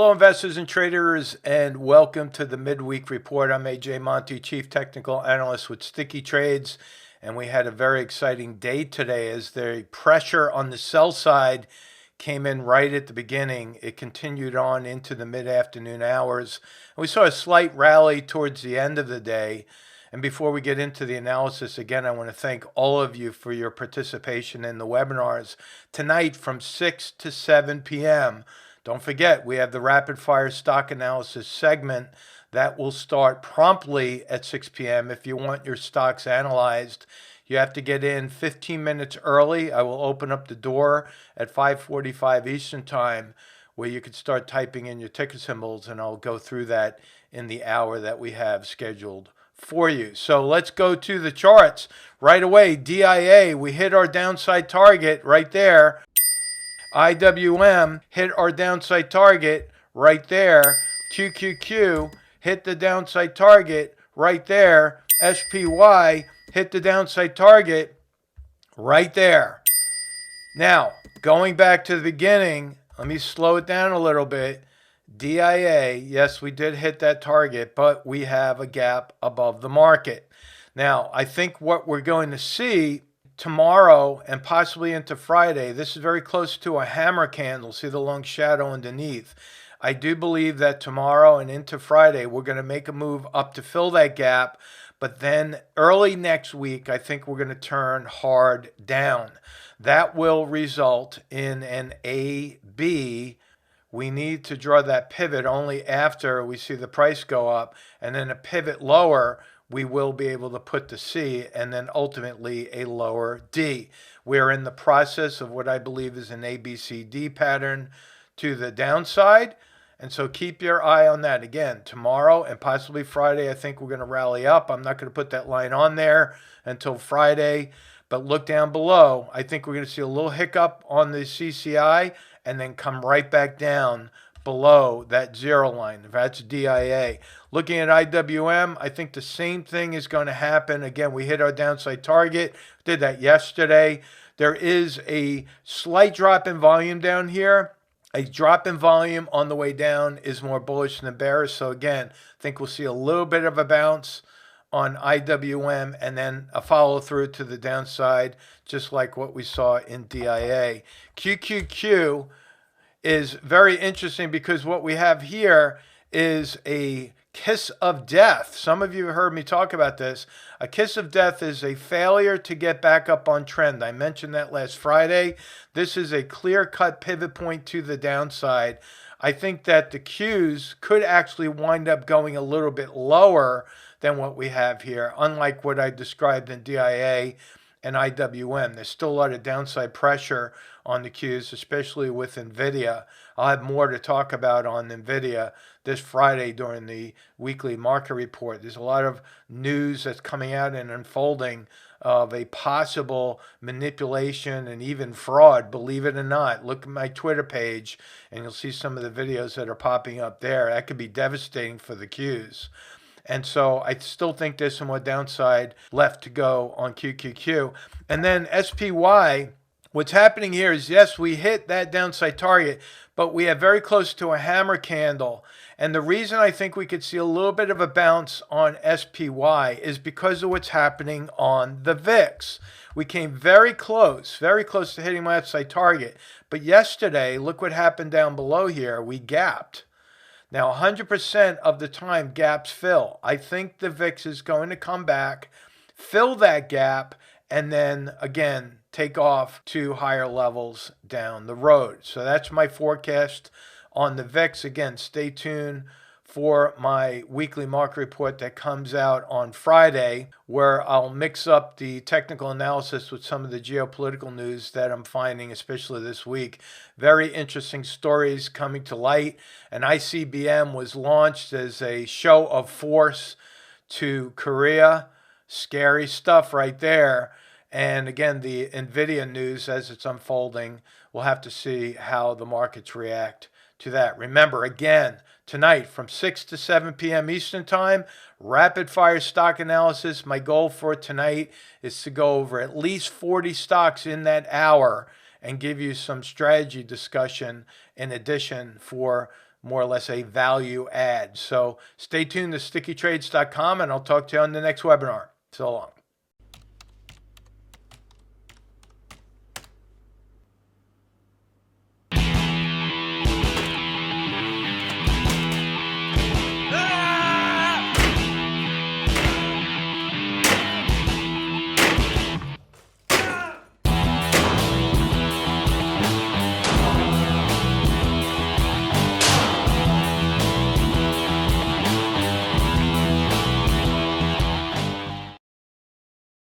Hello, investors and traders, and welcome to the Midweek Report. I'm AJMonte, Chief Technical Analyst with Sticky Trades, and we had a very exciting day today as the pressure on the sell side came in right at the beginning. It continued on into the mid-afternoon hours. We saw a slight rally towards the end of the day. And before we get into the analysis, again, I want to thank all of you for your participation in the webinars tonight from 6 to 7 p.m. Don't forget, we have the rapid fire stock analysis segment that will start promptly at 6 p.m. If you want your stocks analyzed, you have to get in 15 minutes early. I will open up the door at 5:45 Eastern Time where you could start typing in your ticker symbols, and I'll go through that in the hour that we have scheduled for you. So let's go to the charts right away. DIA, we hit our downside target right there. IWM hit our downside target right there. QQQ hit the downside target right there. SPY hit the downside target right there. Now, going back to the beginning, let me slow it down a little bit. DIA, yes, we did hit that target, but we have a gap above the market. Now, I think what we're going to see tomorrow and possibly into Friday, this is very close to a hammer candle. See the long shadow underneath. I do believe that tomorrow and into Friday, we're going to make a move up to fill that gap. But then early next week, I think we're going to turn hard down. That will result in an AB. We need to draw that pivot only after we see the price go up, and then a pivot lower, we will be able to put the C, and then ultimately a lower D. We're in the process of what I believe is an ABCD pattern to the downside, and so keep your eye on that. Again, tomorrow and possibly Friday, I think we're going to rally up. I'm not going to put that line on there until Friday, but look down below. I think we're going to see a little hiccup on the CCI and then come right back down below that zero line. That's DIA. Looking at IWM, I think the same thing is going to happen. Again, we hit our downside target. Did that yesterday. There is a slight drop in volume down here. A drop in volume on the way down is more bullish than bearish. So again, I think we'll see a little bit of a bounce on IWM and then a follow through to the downside, just like what we saw in DIA. QQQ is very interesting because what we have here is a kiss of death. Some of you heard me talk about this. A kiss of death is a failure to get back up on trend. I mentioned that last Friday. This is a clear-cut pivot point to the downside. I think that the Qs could actually wind up going a little bit lower than what we have here, unlike what I described in DIA and IWM. There's still a lot of downside pressure on the Qs, especially with NVIDIA. I'll have more to talk about on NVIDIA this Friday during the weekly market report. There's a lot of news that's coming out and unfolding of a possible manipulation and even fraud, believe it or not. Look at my Twitter page and you'll see some of the videos that are popping up there. That could be devastating for the Qs. And so I still think there's some more downside left to go on QQQ. And then SPY, what's happening here is, yes, we hit that downside target, but we have very close to a hammer candle. And the reason I think we could see a little bit of a bounce on SPY is because of what's happening on the VIX. We came very close to hitting my outside target. But yesterday, look what happened down below here. We gapped. Now, 100% of the time, gaps fill. I think the VIX is going to come back, fill that gap, and then, again, take off to higher levels down the road. So that's my forecast on the VIX. Again, stay tuned for my weekly market report that comes out on Friday, where I'll mix up the technical analysis with some of the geopolitical news that I'm finding, especially this week. Very interesting stories coming to light. And ICBM was launched as a show of force to Korea. Scary stuff right there. And again, the NVIDIA news as it's unfolding, we'll have to see how the markets react to that. Remember, again, tonight from 6 to 7 p.m. Eastern Time, rapid fire stock analysis. My goal for tonight is to go over at least 40 stocks in that hour and give you some strategy discussion in addition for more or less a value add. So stay tuned to stickytrades.com, and I'll talk to you on the next webinar. So long.